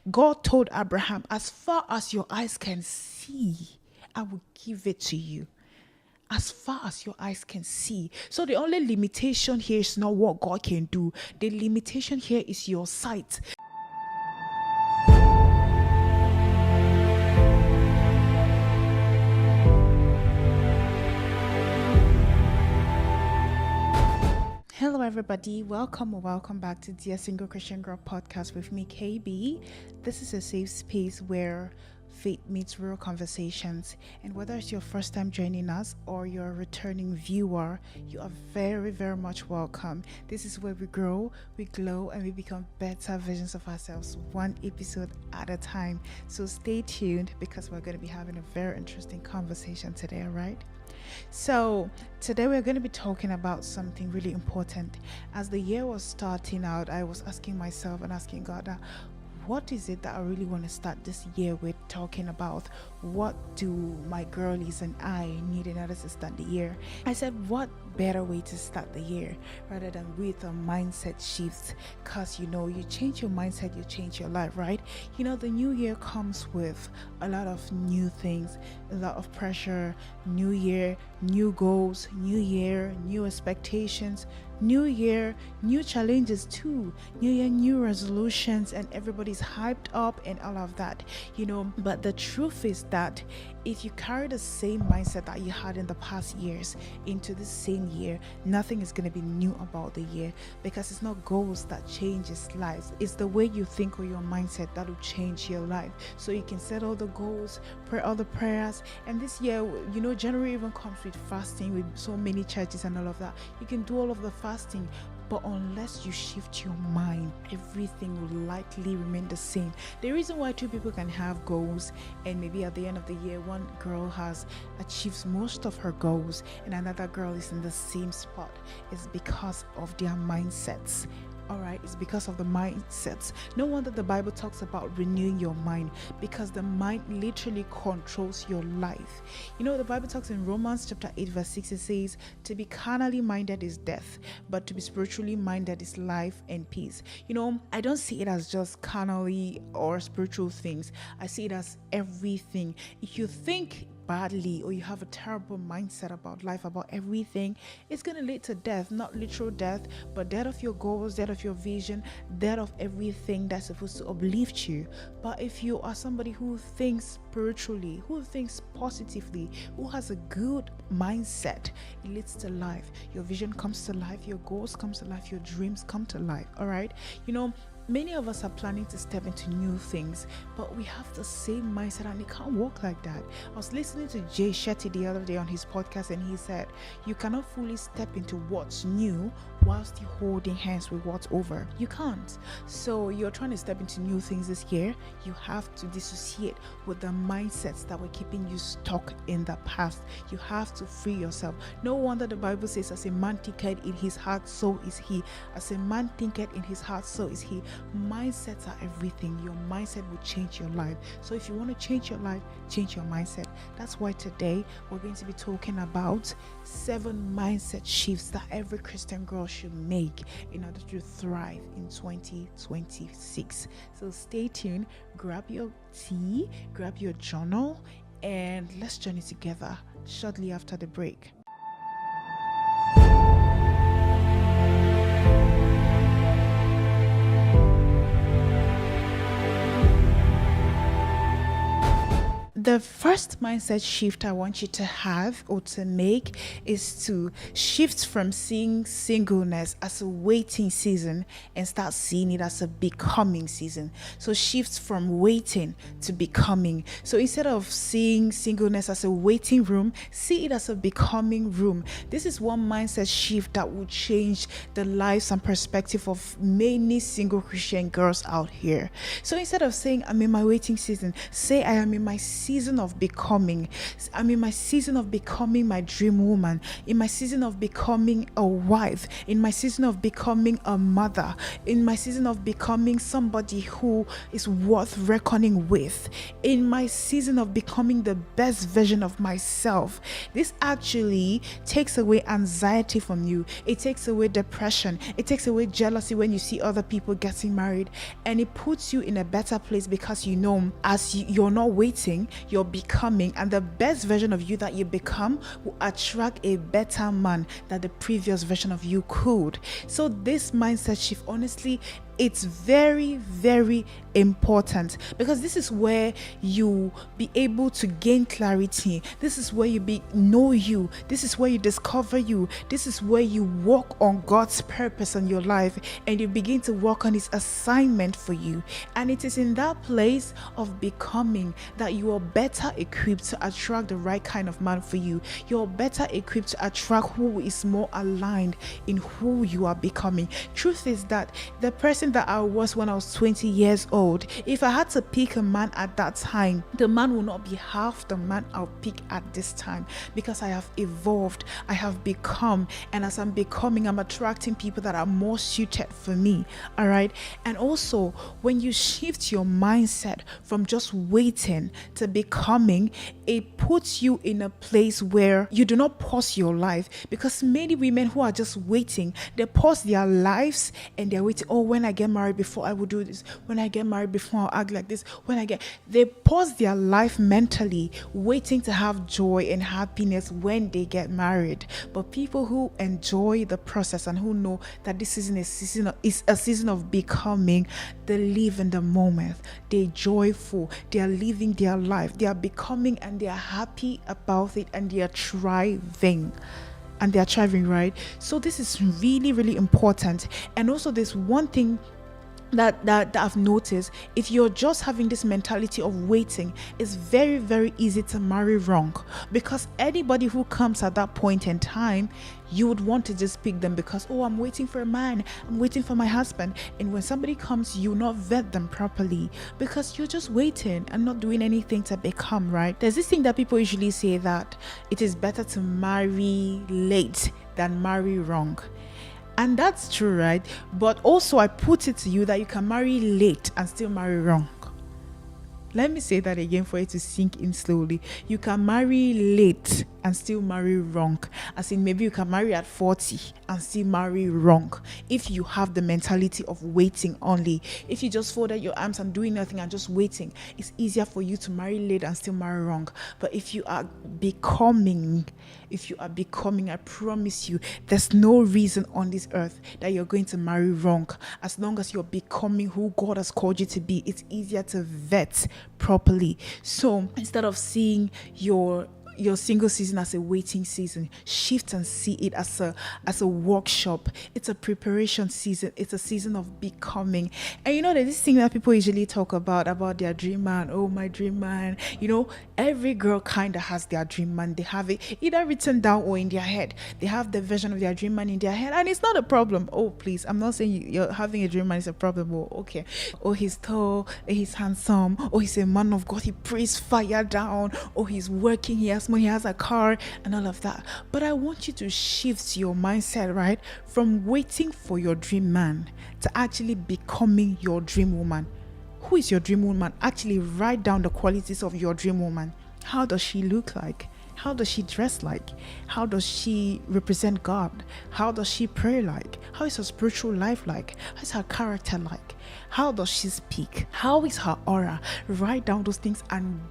God told Abraham, as far as your eyes can see, I will give it to you. As far as your eyes can see. So the only limitation here is not what God can do. The limitation here is your sight. Hello everybody, welcome or welcome back to Dear Single Christian Girl podcast with me, KB. This is a safe space where faith meets real conversations, and whether it's your first time joining us or you're a returning viewer, you are very, very much welcome. This is where we grow, we glow, and we become better versions of ourselves, one episode at a time. So stay tuned because we're going to be having a very interesting conversation today, all right? So today we're going to be talking about something really important. As the year was starting out, I was asking myself and asking God, what is it that I really want to start this year with talking about? What do my girlies and I need in order to start the year? I said, what better way to start the year rather than with a mindset shift? Because you change your mindset, you change your life, right? The new year comes with a lot of new things, a lot of pressure. New year, new goals. New year, new expectations. New year, new challenges too. New year, new resolutions, and everybody's hyped up and all of that, But the truth is that if you carry the same mindset that you had in the past years into the same year, nothing is going to be new about the year, because it's not goals that changes lives. It's the way you think or your mindset that will change your life. So you can set all the goals, pray all the prayers, and this year, January even comes with fasting with so many churches and all of that. You can do all of the fasting, but unless you shift your mind, everything will likely remain the same. The reason why two people can have goals and maybe at the end of the year one girl has achieved most of her goals and another girl is in the same spot is because of their mindsets. Alright, it's because of the mindsets. No wonder the Bible talks about renewing your mind, because the mind literally controls your life. The Bible talks in Romans chapter 8 verse 6, it says, to be carnally minded is death, but to be spiritually minded is life and peace. I don't see it as just carnally or spiritual things. I see it as everything. If you think badly or you have a terrible mindset about life, about everything, it's going to lead to death. Not literal death, but death of your goals, death of your vision, death of everything that's supposed to uplift you. But if you are somebody who thinks spiritually, who thinks positively, who has a good mindset, it leads to life. Your vision comes to life, your goals come to life, your dreams come to life. All right, many of us are planning to step into new things, but we have the same mindset and it can't work like that. I was listening to Jay Shetty the other day on his podcast, and he said, you cannot fully step into what's new while still holding hands with what's over. You can't. So you're trying to step into new things this year, you have to dissociate with the mindsets that were keeping you stuck in the past. You have to free yourself. No wonder the Bible says, as a man thinketh in his heart, so is he. As a man thinketh in his heart, so is he. Mindsets are everything. Your mindset will change your life. So if you want to change your life, change your mindset. That's why today we're going to be talking about 7 mindset shifts that every Christian girl should make in order to thrive in 2026. So stay tuned, grab your tea, grab your journal, and let's journey together shortly after the break. The first mindset shift I want you to have or to make is to shift from seeing singleness as a waiting season and start seeing it as a becoming season. So shift from waiting to becoming. So instead of seeing singleness as a waiting room, see it as a becoming room. This is one mindset shift that will change the lives and perspective of many single Christian girls out here. So instead of saying I'm in my waiting season, say I am in my season season of becoming. I'm in my season of becoming my dream woman, in my season of becoming a wife, in my season of becoming a mother, in my season of becoming somebody who is worth reckoning with, in my season of becoming the best version of myself. This actually takes away anxiety from you. It takes away depression. It takes away jealousy when you see other people getting married, and it puts you in a better place, because you know, as you're not waiting, you're becoming, and the best version of you that you become will attract a better man than the previous version of you could. So this mindset shift, honestly, it's very, very important, because this is where you be able to gain clarity. This is where you know you. This is where you discover you. This is where you work on God's purpose on your life, and you begin to work on His assignment for you. And it is in that place of becoming that you are better equipped to attract the right kind of man for you. You're better equipped to attract who is more aligned in who you are becoming. Truth is that the person that I was when I was 20 years old, if I had to pick a man at that time, the man will not be half the man I'll pick at this time, because I have evolved, I have become, and as I'm becoming, I'm attracting people that are more suited for me. All right. And also, when you shift your mindset from just waiting to becoming, it puts you in a place where you do not pause your life, because many women who are just waiting, they pause their lives and they're waiting. Oh, when I get married, before I will do this. When I get married, before I'll act like this. They pause their life mentally, waiting to have joy and happiness when they get married. But people who enjoy the process and who know that this isn't a season of becoming, they live in the moment. They're joyful. They are living their life. They are becoming, and they are happy about it, and they are thriving. Right? So this is really, really important. And also, there's one thing that I've noticed. If you're just having this mentality of waiting, it's very, very easy to marry wrong, because anybody who comes at that point in time, you would want to just pick them because, oh, I'm waiting for a man, I'm waiting for my husband. And when somebody comes, you not vet them properly, because you're just waiting and not doing anything to become, right? There's this thing that people usually say, that it is better to marry late than marry wrong. And that's true, right? But also, I put it to you that you can marry late and still marry wrong. Let me say that again for it to sink in slowly. You can marry late and still marry wrong. As in, maybe you can marry at 40 and still marry wrong, if you have the mentality of waiting only. If you just folded your arms and doing nothing and just waiting, it's easier for you to marry late and still marry wrong. But if you are becoming, I promise you, there's no reason on this earth that you're going to marry wrong. As long as you're becoming who God has called you to be, it's easier to vet properly. So instead of seeing your single season as a waiting season, shift and see it as a workshop. It's a preparation season. It's a season of becoming. And you know, there's this thing that people usually talk about their dream man. Oh, my dream man. You know, every girl kind of has their dream man. They have it either written down or in their head. They have the version of their dream man in their head, and it's not a problem. Oh, please, I'm not saying you're having a dream man is a problem. Oh, okay. Oh, he's tall. He's handsome. Oh, he's a man of God. He prays fire down. Oh, he's working. He has a car and all of that. But I want you to shift your mindset, right, from waiting for your dream man to actually becoming your dream woman. Who is your dream woman? Actually write down the qualities of your dream woman. How does she look like? How does she dress like? How does she represent God? How does she pray like? How is her spiritual life like? How is her character like? How does she speak? How is her aura? Write down those things and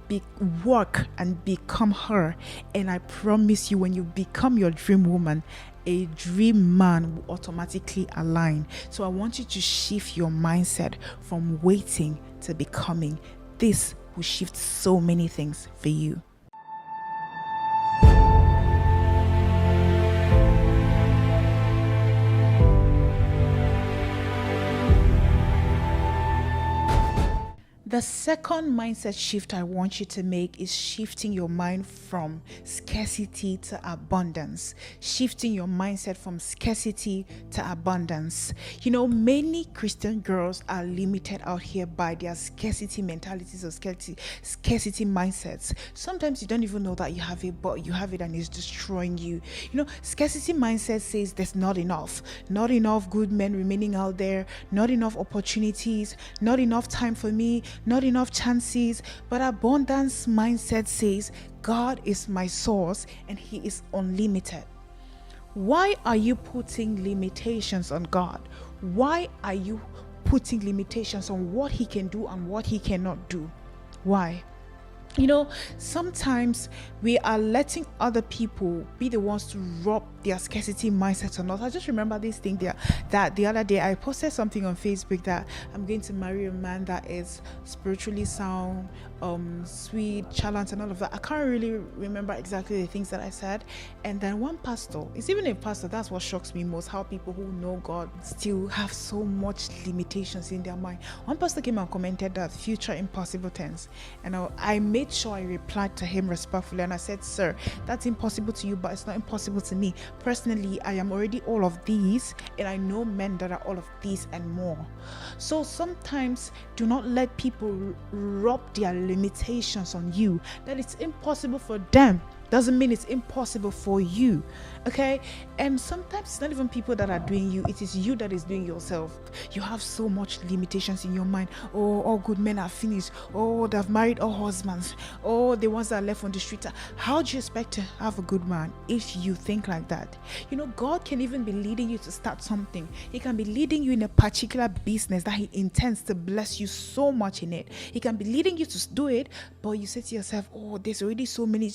work and become her. And I promise you, when you become your dream woman, a dream man will automatically align. So I want you to shift your mindset from waiting to becoming. This will shift so many things for you. The second mindset shift I want you to make is shifting your mind from scarcity to abundance. Shifting your mindset from scarcity to abundance. Many Christian girls are limited out here by their scarcity mentalities or scarcity mindsets. Sometimes you don't even know that you have it, but you have it and it's destroying you. Scarcity mindset says there's not enough good men remaining out there, not enough opportunities, not enough time for me, not enough chances. But abundance mindset says God is my source and He is unlimited. Why are you putting limitations on God? Why are you putting limitations on what He can do and what He cannot do? Why? Sometimes we are letting other people be the ones to rub their scarcity mindset on us. I just remember this thing there, that the other day I posted something on Facebook that I'm going to marry a man that is spiritually sound, sweet, chalant, and all of that. I can't really remember exactly the things that I said. And then one pastor, it's even a pastor, that's what shocks me most, how people who know God still have so much limitations in their mind. One pastor came and commented that future impossible tense, and I made sure I replied to him respectfully, and I said, sir, that's impossible to you, but it's not impossible to me. Personally, I am already all of these, and I know men that are all of these and more. So sometimes do not let people rub their limitations on you. That it's impossible for them doesn't mean it's impossible for you. Okay? And sometimes it's not even people that are doing you, it is you that is doing yourself. You have so much limitations in your mind. Oh, all good men are finished. Oh, they've married all husbands. Oh, the ones that are left on the street. How do you expect to have a good man if you think like that? God can even be leading you to start something. He can be leading you in a particular business that He intends to bless you so much in it. He can be leading you to do it, but you say to yourself, oh, there's already so many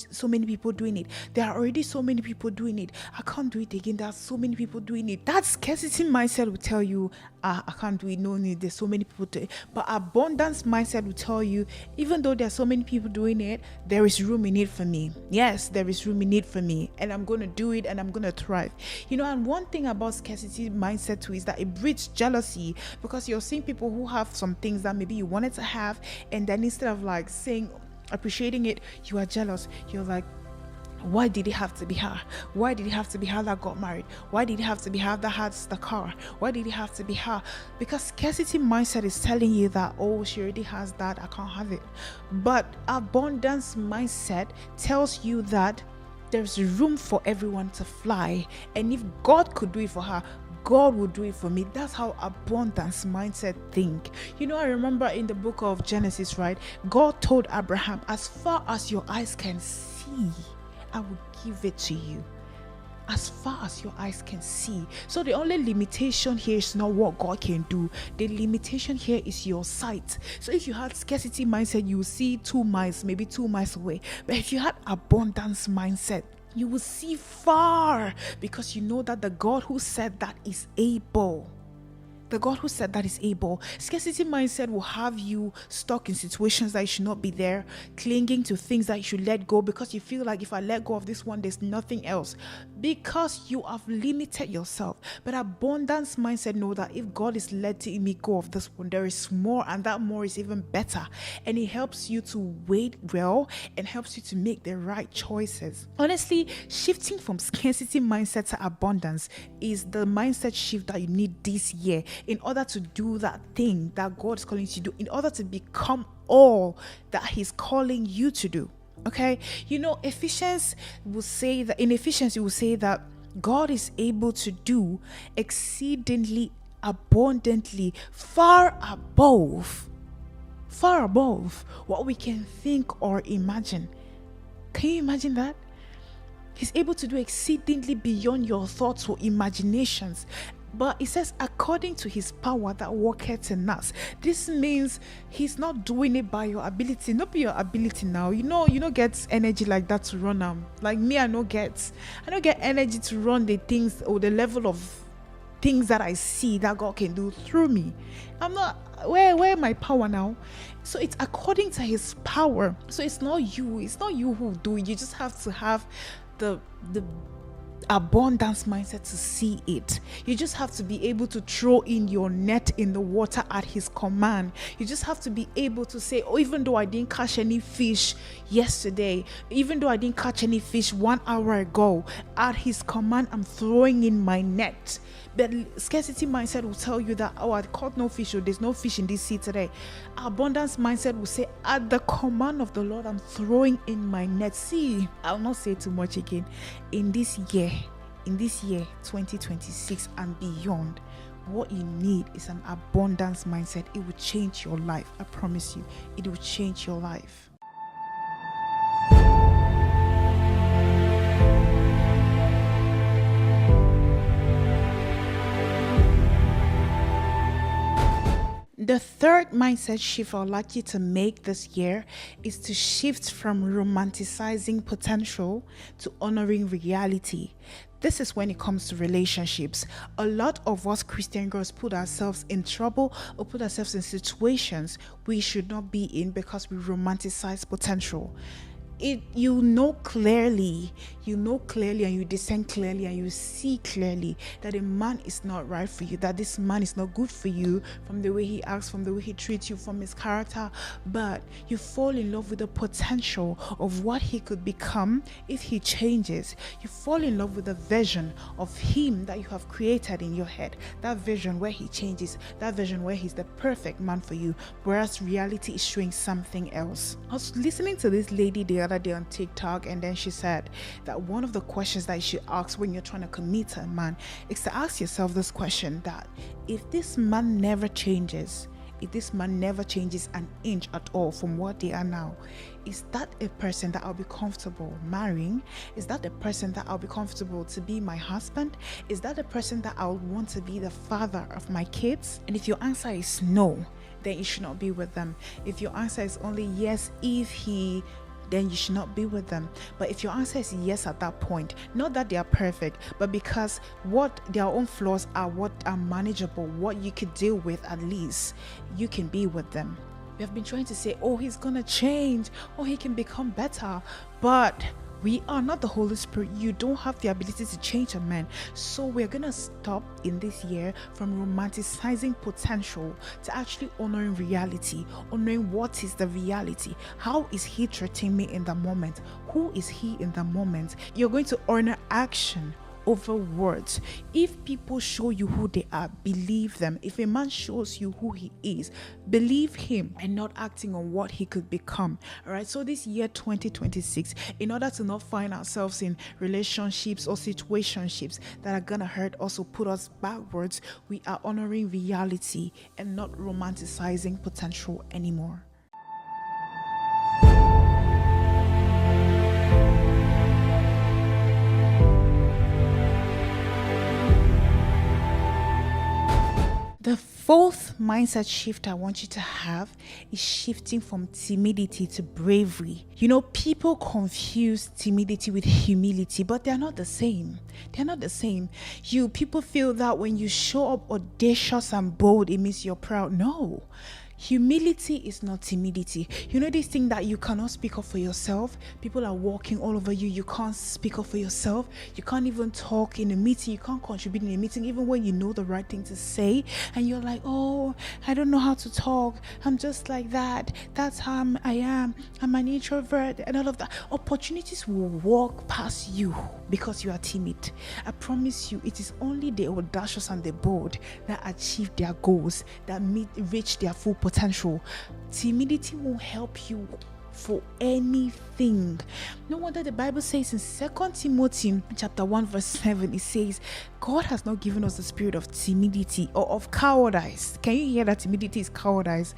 people doing it. There are already so many people doing it. I can't do it again. There are so many people doing it. That scarcity mindset will tell you, I can't do it. No need. There's so many people doing it. But abundance mindset will tell you, even though there are so many people doing it, there is room in it for me. Yes, there is room in it for me, and I'm going to do it, and I'm going to thrive. And one thing about scarcity mindset too is that it breeds jealousy, because you're seeing people who have some things that maybe you wanted to have, and then instead of like saying, appreciating it, you are jealous. You're like, why did it have to be her? Why did it have to be her that got married? Why did it have to be her that has the car? Why did it have to be her? Because scarcity mindset is telling you that, oh, she already has that, I can't have it. But abundance mindset tells you that there's room for everyone to fly. And if God could do it for her, God will do it for me. That's how abundance mindset think. I remember in the book of Genesis, right? God told Abraham, as far as your eyes can see, I will give it to you. As far as your eyes can see. So the only limitation here is not what God can do. The limitation here is your sight. So if you had scarcity mindset, you will see 2 miles, maybe 2 miles away. But if you had abundance mindset, you will see far, because you know that the God who said that is able. The God who said that is able. Scarcity mindset will have you stuck in situations that you should not be there, clinging to things that you should let go, because you feel like if I let go of this one, there's nothing else, because you have limited yourself. But abundance mindset know that if God is letting me go of this one, there is more, and that more is even better. And it helps you to wait well and helps you to make the right choices. Honestly, shifting from scarcity mindset to abundance is the mindset shift that you need this year, in order to do that thing that God is calling you to do, in order to become all that He's calling you to do. Okay? Ephesians will say that, in Ephesians, you will say that God is able to do exceedingly abundantly, far above what we can think or imagine. Can you imagine that? He's able to do exceedingly beyond your thoughts or imaginations. But it says, according to His power that worketh in us. This means He's not doing it by your ability. Not by your ability now. You don't get energy like that to run. Like me, I don't get energy to run the things or the level of things that I see that God can do through me. I'm not, where my power now? So it's according to His power. So it's not you who do it. You just have to have the abundance mindset to see it. You just have to be able to throw in your net in the water at his command. You just have to be able to say, oh, even though I didn't catch any fish yesterday, even though I didn't catch any fish 1 hour ago, at his command I'm throwing in my net. But scarcity mindset will tell you that, oh, I caught no fish, or there's no fish in this sea today. Abundance mindset will say, at the command of the Lord I'm throwing in my net. See, I'll not say too much again. In this year 2026 and beyond, what you need is an abundance mindset. It will change your life. I promise you, it will change your life. The third mindset shift I'd like you to make this year is to shift from romanticizing potential to honoring reality. This is when it comes to relationships. A lot of us Christian girls put ourselves in trouble or put ourselves in situations we should not be in because we romanticize potential. You know clearly and you discern clearly and you see clearly that a man is not right for you, that this man is not good for you, from the way he acts, from the way he treats you, from his character, but you fall in love with the potential of what he could become if he changes. You fall in love with the vision of him that you have created in your head, that vision where he changes, that vision where he's the perfect man for you, whereas reality is showing something else. I was listening to this lady the other day on TikTok, and then she said that one of the questions that you should ask when you're trying to commit to a man is to ask yourself this question, that if this man never changes, an inch at all from what they are now, is that a person that I'll be comfortable marrying? Is that a person that I'll be comfortable to be my husband? Is that a person that I'll want to be the father of my kids? And if your answer is no, then you should not be with them. If your answer is only yes, then you should not be with them. But if your answer is yes at that point, not that they are perfect, but because what their own flaws are, what are manageable, what you could deal with, at least you can be with them. We have been trying to say, oh, he's gonna change, oh, he can become better, but we are not the Holy Spirit. You don't have the ability to change a man. So we're going to stop in this year from romanticizing potential to actually honoring reality, honoring what is the reality. How is he treating me in the moment? Who is he in the moment? You're going to honor action over words. If people show you who they are, believe them. If a man shows you who he is, believe him and not acting on what he could become. All right. So this year 2026, in order to not find ourselves in relationships or situationships that are gonna hurt us or put us backwards, we are honoring reality and not romanticizing potential anymore. The fourth mindset shift I want you to have is shifting from timidity to bravery. You know, people confuse timidity with humility, but they're not the same. People feel that when you show up audacious and bold, it means you're proud. No. Humility is not timidity. You know this thing that you cannot speak up for yourself? People are walking all over you. You can't speak up for yourself. You can't even talk in a meeting. You can't contribute in a meeting even when you know the right thing to say. And you're like, oh, I don't know how to talk. I'm just like that. That's how I am. I'm an introvert and all of that. Opportunities will walk past you because you are timid. I promise you, it is only the audacious and the bold that achieve their goals, that reach their full potential. Timidity won't help you for anything. No wonder the Bible says in 2 Timothy chapter 1 verse 7, it says, God has not given us the spirit of timidity or of cowardice. Can you hear that? Timidity is cowardice.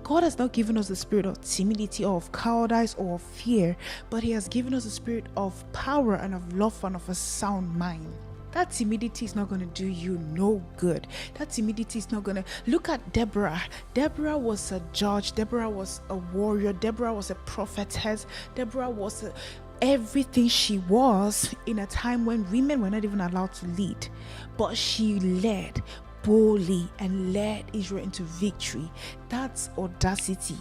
God has not given us the spirit of timidity or of cowardice or of fear, but he has given us the spirit of power and of love and of a sound mind. That timidity is not going to do you no good. That timidity is not going to... Look at Deborah. Deborah was a judge. Deborah was a warrior. Deborah was a prophetess. Deborah was everything she was in a time when women were not even allowed to lead. But she led. boldly and led Israel into victory. That's audacity.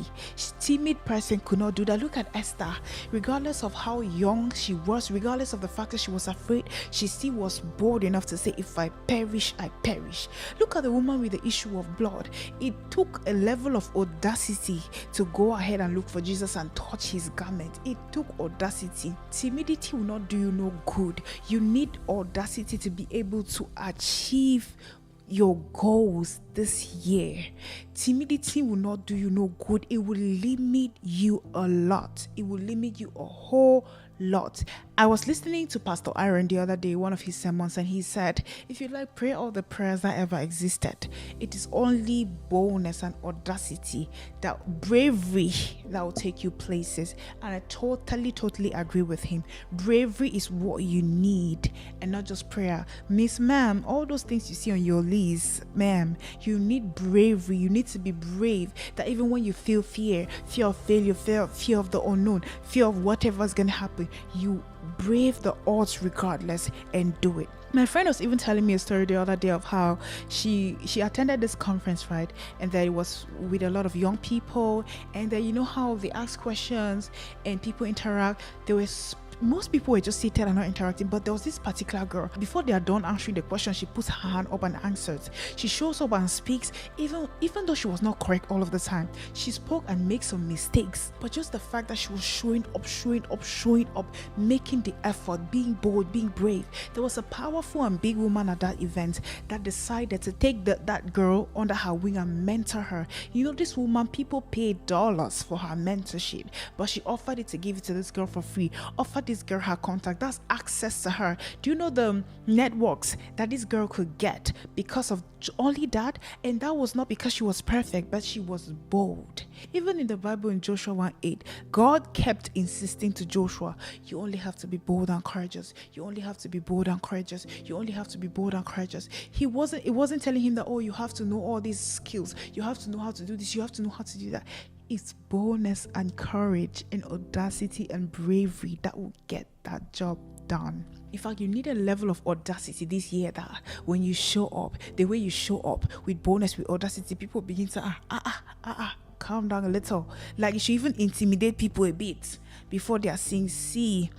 Timid person could not do that. Look at Esther. Regardless of how young she was, regardless of the fact that she was afraid, she still was bold enough to say, if I perish, I perish. Look at the woman with the issue of blood. It took a level of audacity to go ahead and look for Jesus and touch his garment. It took audacity. Timidity will not do you no good. You need audacity to be able to achieve your goals this year. Timidity will not do you no good. It will limit you a lot. It will limit you a whole lot. I was listening to Pastor Aaron the other day, one of his sermons, and he said, if you like, pray all the prayers that ever existed. It is only boldness and audacity, that bravery, that will take you places. And I totally agree with him. Bravery is what you need, and not just prayer. Miss Ma'am, all those things you see on your list, ma'am, you need bravery. You need to be brave, that even when you feel fear of failure, fear of the unknown, fear of whatever's going to happen, you brave the odds regardless and do it. My friend was even telling me a story the other day of how she attended this conference, right? And that it was with a lot of young people, and that, you know how they ask questions and people interact. Most people were just seated and not interacting, but there was this particular girl. Before they are done answering the question, she puts her hand up and answers. She shows up and speaks, even though she was not correct all of the time. She spoke and made some mistakes, but just the fact that she was showing up, making the effort, being bold, being brave. There was a powerful and big woman at that event that decided to take that girl under her wing and mentor her. You know, this woman, people paid dollars for her mentorship, but she offered to give it to this girl for free. Offered this girl her contact. That's access to her. Do you know the networks that this girl could get because of only that? And that was not because she was perfect, but she was bold. Even in the Bible, in Joshua 1:8, God kept insisting to Joshua, you only have to be bold and courageous. You only have to be bold and courageous. You only have to be bold and courageous. It wasn't telling him that, oh, you have to know all these skills. You have to know how to do this. You have to know how to do that. It's boldness and courage and audacity and bravery that will get that job done. In fact, you need a level of audacity this year that when you show up, the way you show up with boldness, with audacity, people begin to calm down a little. Like, you should even intimidate people a bit before they are saying, see,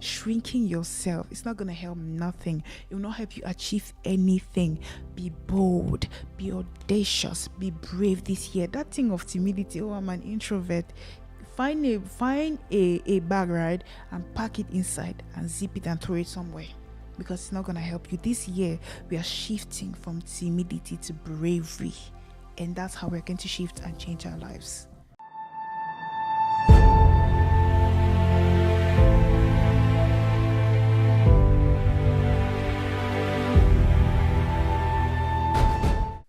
shrinking yourself, it's not going to help nothing. It will not help you achieve anything. Be bold, be audacious, be brave this year. That thing of timidity, oh, I'm an introvert, find a bag, right, and pack it inside and zip it and throw it somewhere, because it's not going to help you. This year we are shifting from timidity to bravery, and that's how we're going to shift and change our lives.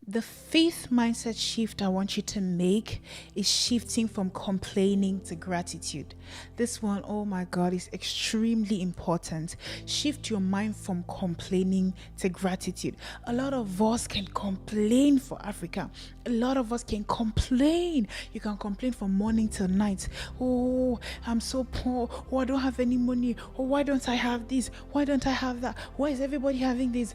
The fifth mindset shift I want you to make is shifting from complaining to gratitude. This one, oh my God, is extremely important. Shift your mind from complaining to gratitude. A lot of us can complain for Africa. A lot of us can complain. You can complain from morning till night. Oh, I'm so poor. Oh, I don't have any money. Oh, why don't I have this? Why don't I have that? Why is everybody having this?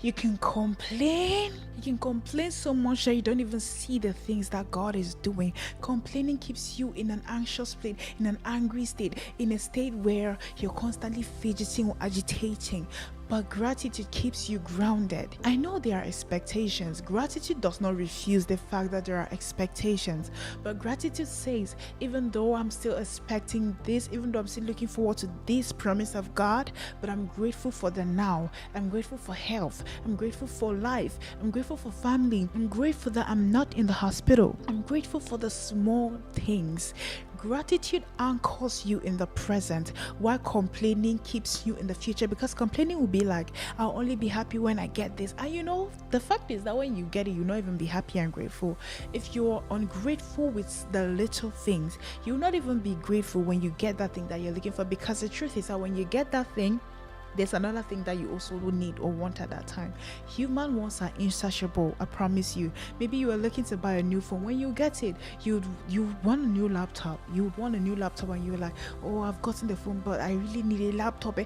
You can complain. You can complain so much that you don't even see the things that God is doing. Complaining keeps you in an anxious state, in an angry state, in a state where you're constantly fidgeting or agitating. But gratitude keeps you grounded. I know there are expectations. Gratitude does not refuse the fact that there are expectations. But gratitude says, even though I'm still expecting this, even though I'm still looking forward to this promise of God, but I'm grateful for the now. I'm grateful for health. I'm grateful for life. I'm grateful for family. I'm grateful that I'm not in the hospital. I'm grateful for the small things. Gratitude anchors you in the present, while complaining keeps you in the future, because complaining will be like, I'll only be happy when I get this. And you know, the fact is that when you get it, you'll not even be happy and grateful. If you're ungrateful with the little things, you'll not even be grateful when you get that thing that you're looking for, because the truth is that when you get that thing, there's another thing that you also need or want at that time. Human wants are insatiable, I promise you. Maybe you are looking to buy a new phone. When you get it, you want a new laptop. You want a new laptop and you're like, oh, I've gotten the phone, but I really need a laptop.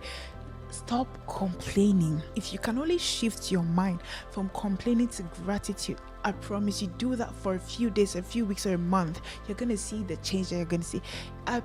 Stop complaining. If you can only shift your mind from complaining to gratitude, I promise you, do that for a few days, a few weeks, or a month. You're gonna see the change that you're gonna see. I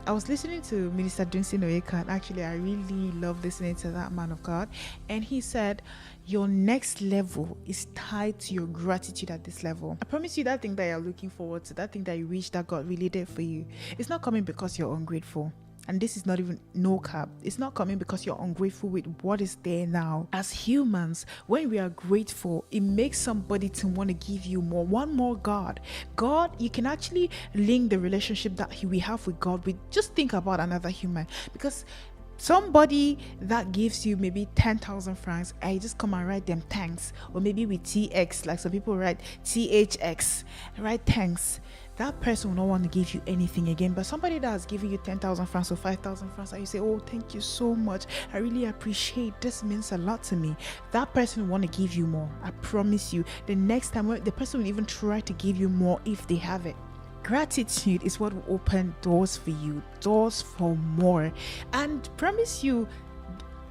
was listening to Minister Dunsin Oyeka, and actually I really love listening to that man of God. And he said, your next level is tied to your gratitude at this level. I promise you, that thing that you're looking forward to, that thing that you wish that God really did for you, it's not coming because you're ungrateful. And this is not even no cap. It's not coming because you're ungrateful with what is there now. As humans, when we are grateful, it makes somebody to want to give you more. One more God. God, you can actually link the relationship that we have with God with, just think about another human. Because somebody that gives you maybe 10,000 francs, I just come and write them thanks. Or maybe with TX, like some people write THX, write thanks. That person will not want to give you anything again. But somebody that has given you 10,000 francs or 5,000 francs, and you say, oh, thank you so much, I really appreciate, this means a lot to me. That person will want to give you more. I promise you, the next time the person will even try to give you more if they have it. Gratitude is what will open doors for you, doors for more. And promise you,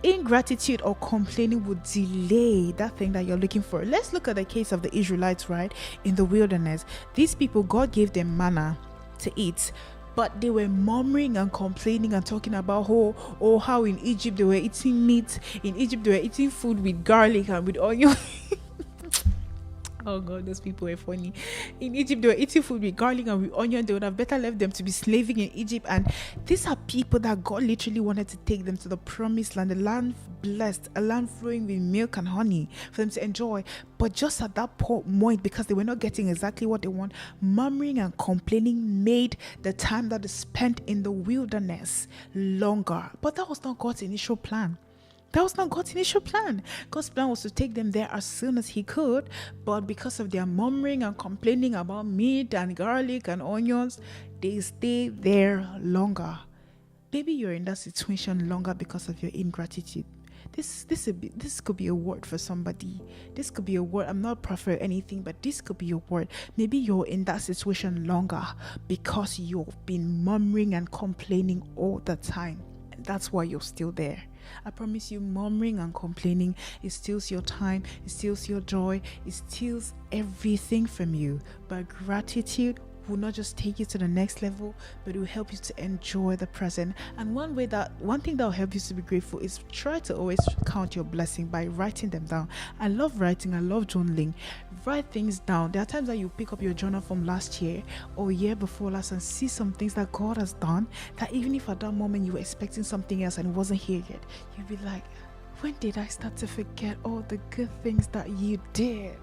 ingratitude or complaining would delay that thing that you're looking for. Let's look at the case of the Israelites, right? In the wilderness, these people, God gave them manna to eat, but they were murmuring and complaining and talking about how in Egypt they were eating meat, in Egypt they were eating food with garlic and with onion. Oh God, those people were funny. In Egypt, they were eating food with garlic and with onion. They would have better left them to be slaving in Egypt. And these are people that God literally wanted to take them to the promised land, a land blessed, a land flowing with milk and honey for them to enjoy. But just at that point, because they were not getting exactly what they want, murmuring and complaining made the time that they spent in the wilderness longer. But that was not God's initial plan. That was not God's initial plan. God's plan was to take them there as soon as He could, but because of their murmuring and complaining about meat and garlic and onions, they stayed there longer. Maybe you're in that situation longer because of your ingratitude. This could be a word for somebody. This could be a word. I'm not prophet or anything, but this could be a word. Maybe you're in that situation longer because you've been murmuring and complaining all the time. And that's why you're still there. I promise you, murmuring and complaining, it steals your time, it steals your joy, it steals everything from you. But gratitude will not just take you to the next level, but it will help you to enjoy the present. And one thing that will help you to be grateful is try to always count your blessing by writing them down. I love writing, I love journaling. Write things down. There are times that you pick up your journal from last year or year before last and see some things that God has done, that even if at that moment you were expecting something else and it wasn't here yet, you'd be like, when did I start to forget all the good things that you did?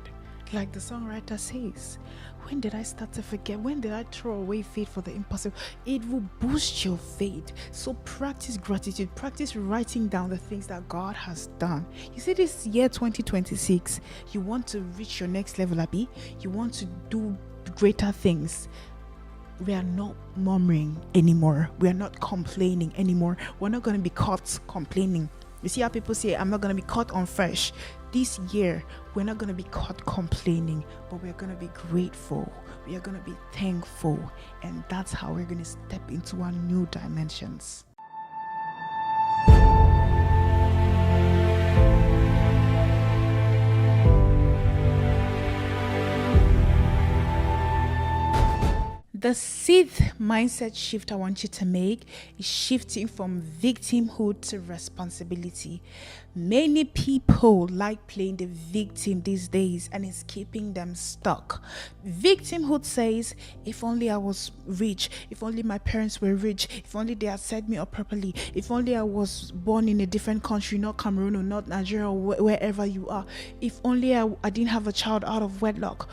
Like the songwriter says, when did I start to forget? When did I throw away faith for the impossible? It will boost your faith. So practice gratitude. Practice writing down the things that God has done. You see, this year 2026, you want to reach your next level, Abby. You want to do greater things. We are not murmuring anymore. We are not complaining anymore. We're not going to be caught complaining. You see how people say, I'm not going to be caught unfresh. This year, we're not going to be caught complaining, but we're going to be grateful. We are going to be thankful. And that's how we're going to step into our new dimensions. The sixth mindset shift I want you to make is shifting from victimhood to responsibility. Many people like playing the victim these days, and it's keeping them stuck. Victimhood says, if only I was rich, if only my parents were rich, if only they had set me up properly, if only I was born in a different country, not Cameroon or not Nigeria or wherever you are, if only I didn't have a child out of wedlock.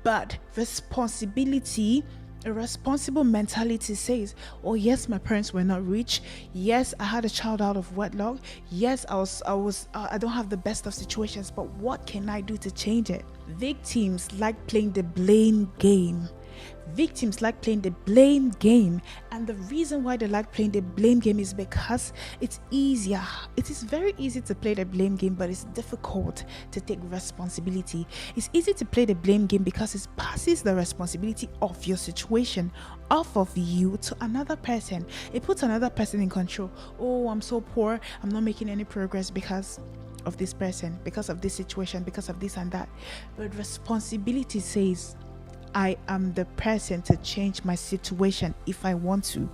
But responsibility, a responsible mentality says, oh yes, my parents were not rich. Yes, I had a child out of wedlock. Yes, I don't have the best of situations, but what can I do to change it? Victims like playing the blame game. Victims like playing the blame game, and the reason why they like playing the blame game is because it's easier. It is very easy to play the blame game, but it's difficult to take responsibility. It's easy to play the blame game because it passes the responsibility of your situation off of you to another person. It puts another person in control. Oh, I'm so poor, I'm not making any progress because of this person, because of this situation, because of this and that. But responsibility says, I am the person to change my situation if I want to.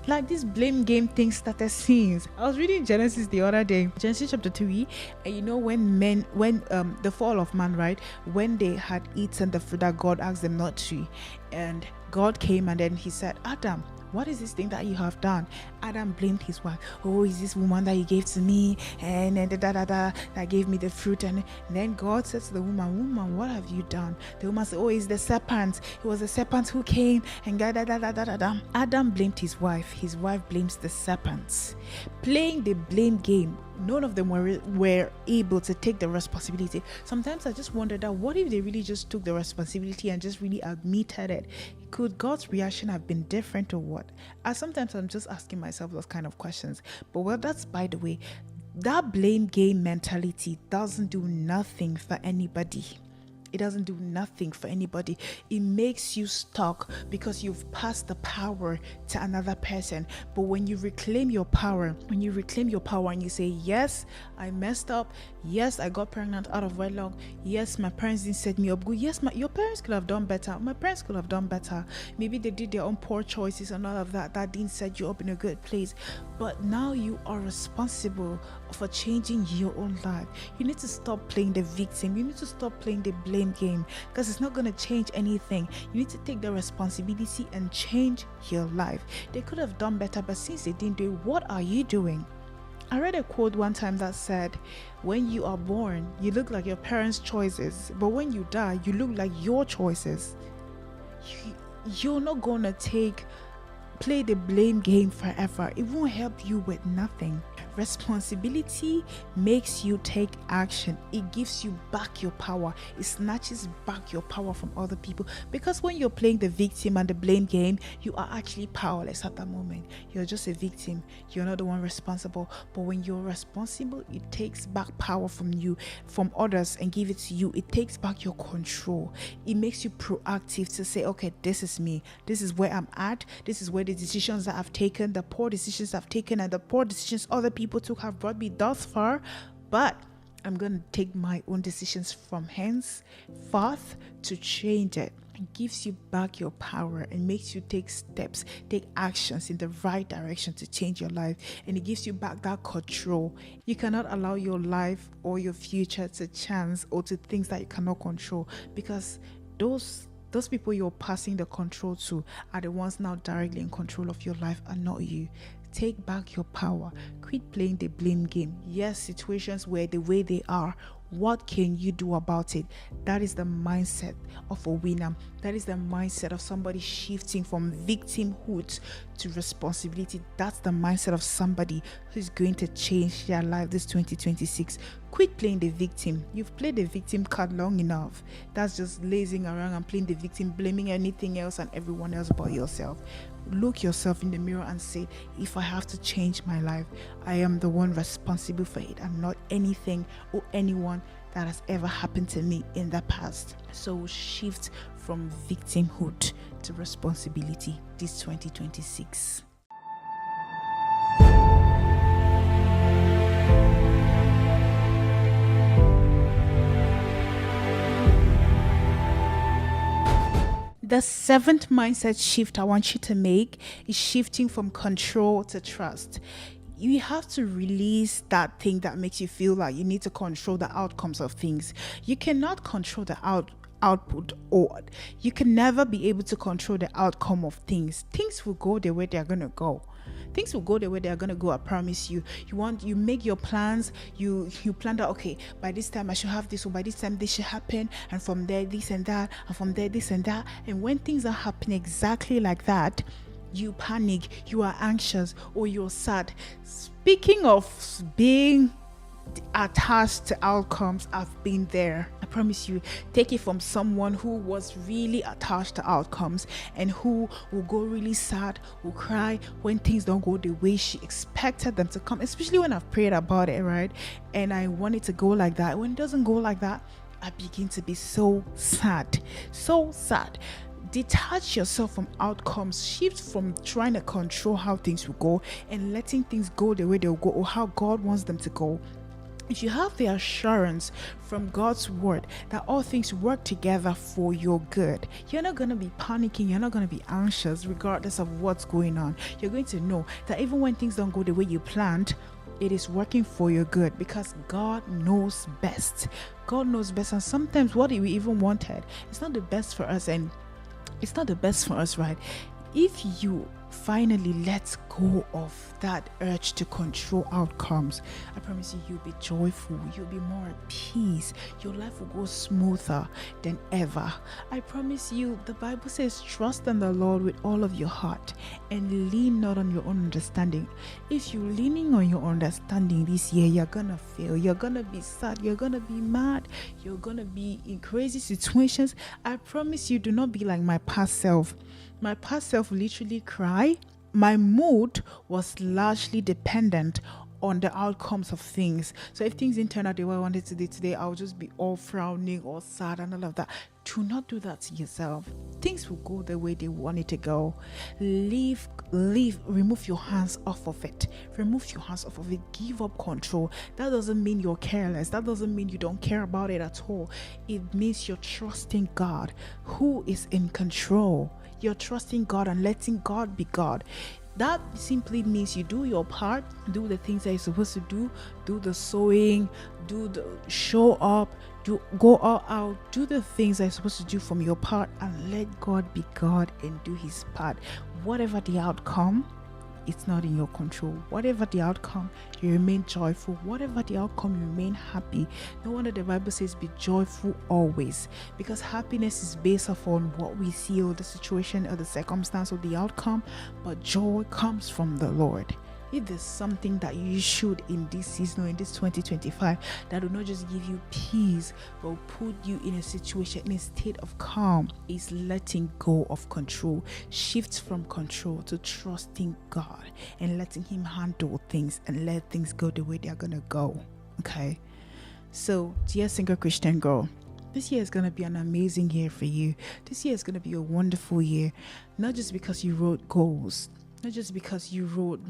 Like this blame game thing started since I was reading Genesis the other day, Genesis chapter 3, and when the fall of man, right, when they had eaten the fruit that God asked them not to, and God came and then he said, Adam, what is this thing that you have done? Adam blamed his wife. Oh, is this woman that you gave to me, and then that gave me the fruit? And then God said to the woman, what have you done? The woman said, oh, it's the serpent. It was the serpent who came and Adam blamed his wife. His wife blames the serpents. Playing the blame game, none of them were able to take the responsibility. Sometimes I just wonder that what if they really just took the responsibility and just really admitted it? Could God's reaction have been different or what? Sometimes I'm just asking myself those kind of questions. But well, that's by the way. That blame game mentality doesn't do nothing for anybody. It doesn't do nothing for anybody. It makes you stuck because you've passed the power to another person. But when you reclaim your power, and you say, yes, I messed up. Yes, I got pregnant out of wedlock. Yes, my parents didn't set me up good. Yes, your parents could have done better. My parents could have done better. Maybe they did their own poor choices and all of that. That didn't set you up in a good place. But now you are responsible for changing your own life. You need to stop playing the victim. You need to stop playing the blame game, because it's not going to change anything. You need to take the responsibility and change your life. They could have done better, but since they didn't do it, what are you doing? I read a quote one time that said, when you are born, you look like your parents' choices, but when you die, you look like your choices. You're not going to play the blame game forever. It won't help you with nothing. Responsibility makes you take action. It gives you back your power. It snatches back your power from other people, because when you're playing the victim and the blame game, you are actually powerless at that moment. You're just a victim. You're not the one responsible. But when you're responsible, it takes back power from you, from others, and give it to you. It takes back your control. It makes you proactive to say, okay, this is me. This is where I'm at. This is where the decisions that I've taken, the poor decisions I've taken, and the poor decisions other people took have brought me thus far, but I'm going to take my own decisions from henceforth to change it. It gives you back your power and makes you take steps, take actions in the right direction to change your life, and it gives you back that control. You cannot allow your life or your future to chance or to things that you cannot control, because those people you're passing the control to are the ones now directly in control of your life and not you. Take back your power. Quit playing the blame game. Yes, situations were the way they are. What can you do about it? That is the mindset of a winner. That is the mindset of somebody shifting from victimhood to responsibility. That's the mindset of somebody who's going to change their life this 2026. Quit playing the victim. You've played the victim card long enough. That's just lazing around and playing the victim, blaming anything else and everyone else but yourself. Look yourself in the mirror and say, if I have to change my life, I am the one responsible for it and not anything or anyone that has ever happened to me in the past. So shift from victimhood to responsibility this 2026. The seventh mindset shift I want you to make is shifting from control to trust. You have to release that thing that makes you feel like you need to control the outcomes of things. You cannot control the output, or you can never be able to control the outcome of things. Things will go the way they're going to go. Things will go the way they're going to go, I promise you. You make your plans, you plan that, okay, by this time I should have this, or by this time this should happen, and from there this and that, and from there this and that. And when things are happening exactly like that, you panic, you are anxious, or you're sad. Speaking of being attached to outcomes, I've been there. I promise you, take it from someone who was really attached to outcomes and who will go really sad, will cry when things don't go the way she expected them to come, especially when I've prayed about it, right? And I want it to go like that. When it doesn't go like that, I begin to be so sad. Detach yourself from outcomes. Shift from trying to control how things will go and letting things go the way they'll go or how God wants them to go. If you have the assurance from God's word that all things work together for your good, you're not going to be panicking, you're not going to be anxious regardless of what's going on. You're going to know that even when things don't go the way you planned, it is working for your good, because God knows best. God knows best, and sometimes what we even wanted, it's not the best for us, and it's not the best for us, right? If you finally let go of that urge to control outcomes, I promise you, you'll be joyful, you'll be more at peace, your life will go smoother than ever. I promise you, the Bible says, trust in the Lord with all of your heart and lean not on your own understanding. If you're leaning on your understanding this year, you're gonna fail, you're gonna be sad, you're gonna be mad, you're gonna be in crazy situations. I promise you, do not be like my past self. My past self literally cried. My mood was largely dependent on the outcomes of things. So if things didn't turn out the way I wanted to do today, I'll just be all frowning or sad and all of that. Do not do that to yourself. Things will go the way they want it to go. Remove your hands off of it. Give up control. That doesn't mean you're careless. That doesn't mean you don't care about it at all. It means you're trusting God, who is in control. You're trusting God and letting God be God. That simply means you do your part, do the things that you're supposed to do the sewing, do the show up, go all out, do the things that you're supposed to do from your part, and let God be God and do his part. Whatever the outcome, it's not in your control. Whatever the outcome, you remain joyful. Whatever the outcome, you remain happy. No wonder the Bible says be joyful always, because happiness is based upon what we see, or the situation or the circumstance or the outcome, but joy comes from the Lord. If there's something that you should in this season or in this 2025 that will not just give you peace but will put you in a situation, in a state of calm, is letting go of control. Shift from control to trusting God and letting him handle things and let things go the way they're gonna go. Okay, so dear single Christian girl, this year is going to be an amazing year for you. This year is going to be a wonderful year, not just because you wrote goals, not just because you wrote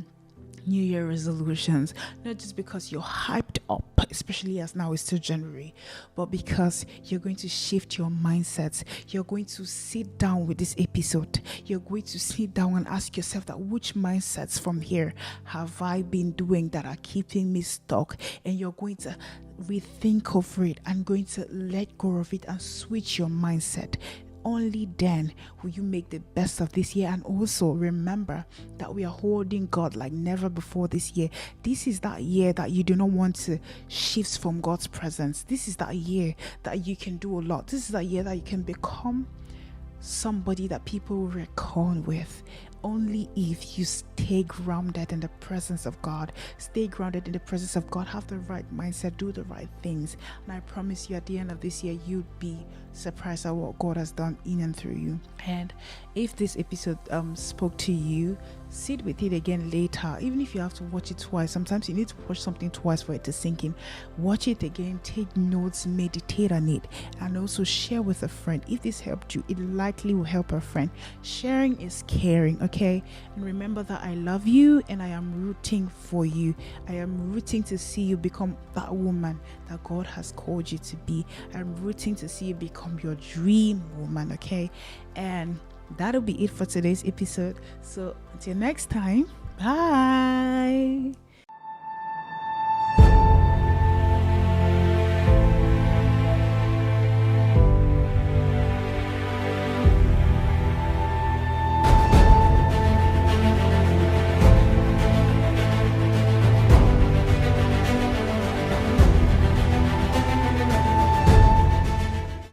New Year resolutions, not just because you're hyped up, especially as now it's still January, but because you're going to shift your mindsets. You're going to sit down with this episode. You're going to sit down and ask yourself that which mindsets from here have I been doing that are keeping me stuck, and you're going to rethink over it and going to let go of it and switch your mindset. Only then will you make the best of this year. And also remember that we are holding God like never before this year. This is that year that you do not want to shift from God's presence. This is that year that you can do a lot. This is that year that you can become somebody that people will reckon with. Only if you stay grounded in the presence of God. Stay grounded in the presence of God. Have the right mindset. Do the right things. And I promise you, at the end of this year, you'll be surprised at what God has done in and through you. And if this episode spoke to you, sit with it again later. Even if you have to watch it twice, sometimes you need to watch something twice for it to sink in. Watch it again, take notes, meditate on it, and also share with a friend. If this helped you, it likely will help a friend. Sharing is caring, okay? And remember that I love you and I am rooting for you. I am rooting to see you become that woman that God has called you to be. I'm rooting to see you become your dream woman, okay? And that'll be it for today's episode. So until next time, bye.